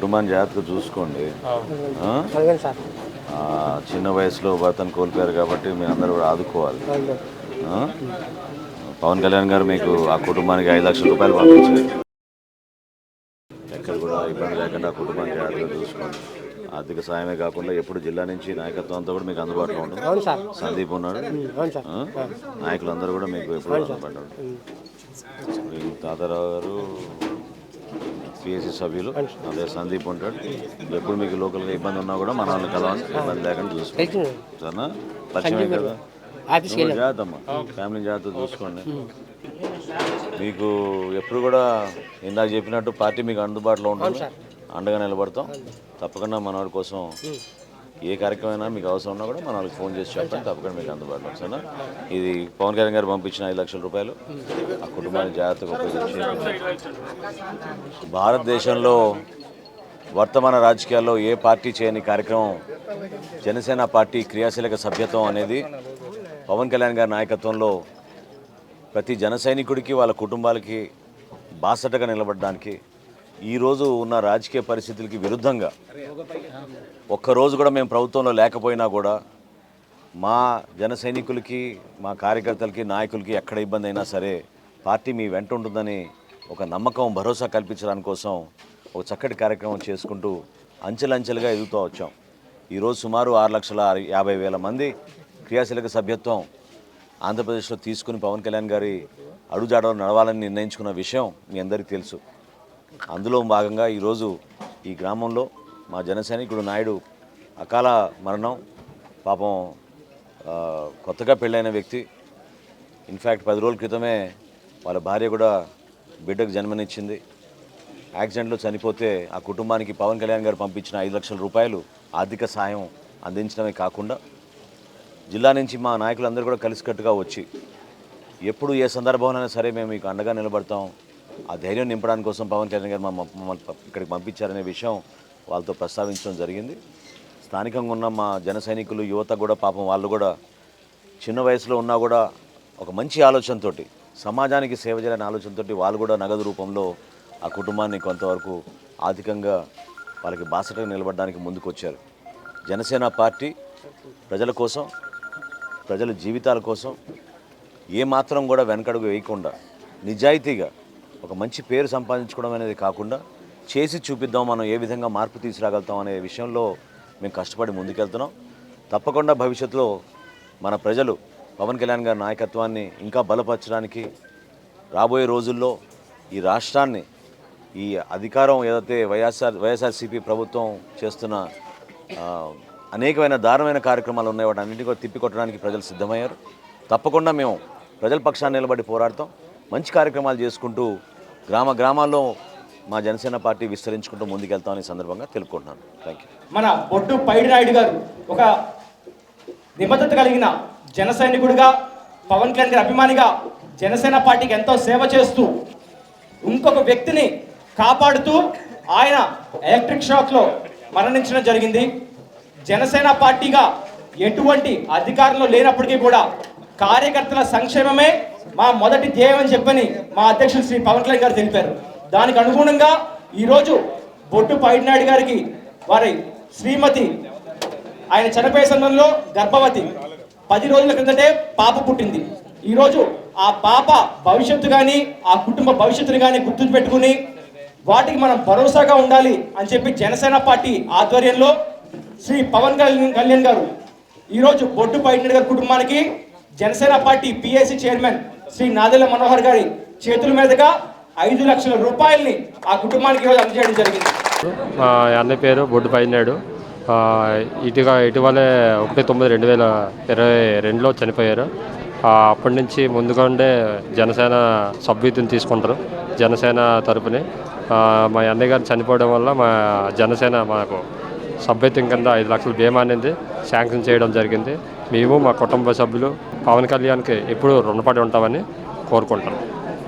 కుటుంబాన్ని జాగ్రత్తగా చూసుకోండి. చిన్న వయసులో భర్తను కోల్పోయారు కాబట్టి మీ అందరూ కూడా ఆదుకోవాలి. పవన్ కళ్యాణ్ గారు మీకు ఆ కుటుంబానికి 5 లక్షల రూపాయలు పంపించారు. ఎక్కడ కూడా ఇబ్బంది లేకుండా ఆ కుటుంబాన్ని జాగ్రత్తగా చూసుకోండి. ఆర్థిక సాయమే కాకుండా ఎప్పుడు జిల్లా నుంచి నాయకత్వం అంతా కూడా మీకు అందుబాటులో ఉంటుంది. సందీప్ ఉన్నాడు, నాయకులందరూ కూడా మీకు ఎప్పుడు అందుబాటులో ఉంటారు. తాతారావు గారు పిఎస్సి సభ్యులు, అదే సందీప్ ఉంటాడు. ఎప్పుడు మీకు లోకల్గా ఇబ్బంది ఉన్నా కూడా మన వాళ్ళని కలవాలి, ఇబ్బంది లేకుండా చూసుకోండి. సరేనా? పరిచయమే కదా, జాగ్రత్తమ్మా, ఫ్యామిలీ జాగ్రత్త చూసుకోండి. మీకు ఎప్పుడు కూడా ఇందాక చెప్పినట్టు పార్టీ మీకు అందుబాటులో ఉంటుంది, అండగా నిలబడతాం. తప్పకుండా మన వాళ్ళ కోసం ఏ కార్యక్రమమైనా మీకు అవసరం ఉన్నా కూడా మన వాళ్ళకి ఫోన్ చేసి చెప్పండి, తప్పకుండా మీకు అందుబాటులో సరేనా. ఇది పవన్ కళ్యాణ్ గారు పంపించిన 5 లక్షల రూపాయలు ఆ కుటుంబాన్ని జాగ్రత్తగా ఉపయోగించి భారతదేశంలో వర్తమాన రాజకీయాల్లో ఏ పార్టీ చేయని కార్యక్రమం జనసేన పార్టీ క్రియాశీలక సభ్యత్వం అనేది పవన్ కళ్యాణ్ గారి నాయకత్వంలో ప్రతి జన సైనికుడికి వాళ్ళ కుటుంబాలకి బాసటగా నిలబడడానికి ఈరోజు ఉన్న రాజకీయ పరిస్థితులకి విరుద్ధంగా ఒక్కరోజు కూడా మేము ప్రభుత్వంలో లేకపోయినా కూడా మా జన సైనికులకి, మా కార్యకర్తలకి, నాయకులకి ఎక్కడ ఇబ్బంది అయినా సరే పార్టీ మీ వెంట ఉంటుందని ఒక నమ్మకం, భరోసా కల్పించడానికి కోసం ఒక చక్కటి కార్యక్రమం చేసుకుంటూ అంచెలంచెలుగా ఎదుగుతూ వచ్చాం. ఈరోజు సుమారు 6,50,000 మంది క్రియాశీలక సభ్యత్వం ఆంధ్రప్రదేశ్లో తీసుకుని పవన్ కళ్యాణ్ గారి అడుగుజాడలో నడవాలని నిర్ణయించుకున్న విషయం మీ అందరికీ తెలుసు. అందులో భాగంగా ఈరోజు ఈ గ్రామంలో మా జనసైనికుడు నాయుడు అకాల మరణం. పాపం కొత్తగా పెళ్ళైన వ్యక్తి. ఇన్ఫ్యాక్ట్ 10 రోజుల క్రితమే వాళ్ళ భార్య కూడా బిడ్డకు జన్మనిచ్చింది. యాక్సిడెంట్లో చనిపోతే ఆ కుటుంబానికి పవన్ కళ్యాణ్ గారు పంపించిన 5 లక్షల రూపాయలు ఆర్థిక సాయం అందించడమే కాకుండా జిల్లా నుంచి మా నాయకులందరూ కూడా కలిసికట్టుగా వచ్చి ఎప్పుడు ఏ సందర్భంలోనైనా సరే మేము మీకు అండగా నిలబడతాం, ఆ ధైర్యం నింపడానికి కోసం పవన్ కళ్యాణ్ గారు మమ్మల్ని ఇక్కడికి పంపించారనే విషయం వాళ్ళతో ప్రస్తావించడం జరిగింది. స్థానికంగా ఉన్న మా జన సైనికులు, యువత కూడా పాపం వాళ్ళు కూడా చిన్న వయసులో ఉన్నా కూడా ఒక మంచి ఆలోచనతో, సమాజానికి సేవ చేయాలనే ఆలోచనతో వాళ్ళు కూడా నగదు రూపంలో ఆ కుటుంబాన్ని కొంతవరకు ఆర్థికంగా వాళ్ళకి బాసటగా నిలబడడానికి ముందుకు వచ్చారు. జనసేన పార్టీ ప్రజల కోసం, ప్రజల జీవితాల కోసం ఏమాత్రం కూడా వెనకడుగు వేయకుండా నిజాయితీగా ఒక మంచి పేరు సంపాదించుకోవడం అనేది కాకుండా చేసి చూపిద్దాం, మనం ఏ విధంగా మార్పు తీసుకురాగలుగుతాం అనే విషయంలో మేము కష్టపడి ముందుకెళ్తున్నాం. తప్పకుండా భవిష్యత్తులో మన ప్రజలు పవన్ కళ్యాణ్ గారి నాయకత్వాన్ని ఇంకా బలపరచడానికి రాబోయే రోజుల్లో ఈ రాష్ట్రాన్ని, ఈ అధికారం ఏదైతే వైఎస్ఆర్సీపీ ప్రభుత్వం చేస్తున్న అనేకమైన దారుణమైన కార్యక్రమాలు ఉన్నాయి, వాటి అన్నింటినీ కూడా తిప్పికొట్టడానికి ప్రజలు సిద్ధమయ్యారు. తప్పకుండా మేము ప్రజల పక్షాన్ని నిలబడి పోరాడతాం, మంచి కార్యక్రమాలు చేసుకుంటూ గ్రామాల్లో మా జనసేన పార్టీ విస్తరించుకుంటూ ముందుకెళ్తామని సందర్భంగా తెలుపుకుంటున్నాను. Thank you. మన బొడ్డు పైడినాయుడు గారు ఒక నిబద్ధత కలిగిన జన సైనికుడిగా, పవన్ కళ్యాణ్ గారి అభిమానిగా జనసేన పార్టీకి ఎంతో సేవ చేస్తూ ఇంకొక వ్యక్తిని కాపాడుతూ ఆయన ఎలక్ట్రిక్ షాక్లో మరణించడం జరిగింది. జనసేన పార్టీగా ఎటువంటి అధికారంలో లేనప్పటికీ కూడా కార్యకర్తల సంక్షేమమే మా మొదటి ధ్యేయం అని చెప్పని మా అధ్యక్షులు శ్రీ పవన్ కళ్యాణ్ గారు తెలిపారు. దానికి అనుగుణంగా ఈరోజు బొడ్డు పైడినాయుడు గారికి వారి శ్రీమతి, ఆయన చనిపోయే సమయంలో గర్భవతి, 10 రోజుల క్రిందటే పాప పుట్టింది. ఈరోజు ఆ పాప భవిష్యత్తు కానీ, ఆ కుటుంబ భవిష్యత్తుని కానీ గుర్తు పెట్టుకుని వాటికి మనం భరోసాగా ఉండాలి అని చెప్పి జనసేన పార్టీ ఆధ్వర్యంలో శ్రీ పవన్ కళ్యాణ్ గారు ఈరోజు బొడ్డు పైడినాయుడు గారి కుటుంబానికి Janasena party PSC chairman Shri Nadendla Manohar గారి చేతుల మీదుగా 5 లక్షల రూపాయల్ని ఆ కుటుంబానికి ఈరోజు అందజేయడం జరిగింది. మా అన్నయ్య పేరు బొడ్డు పైడినాయుడు. ఇటీవలే 1/9/2022లో చనిపోయారు. అప్పటి నుంచి ముందుగా ఉండే జనసేన సభ్యత్వం తీసుకుంటారు జనసేన తరపుని. మా అన్నయ్య గారు చనిపోవడం వల్ల మా జనసేన మాకు సభ్యత్వం కింద 5 లక్షల బీమా అనేది శాంక్షన్ చేయడం జరిగింది. మేము మా కుటుంబ సభ్యులు పవన్ కళ్యాణ్కి ఎప్పుడూ రుణపడి ఉంటామని కోరుకుంటాం.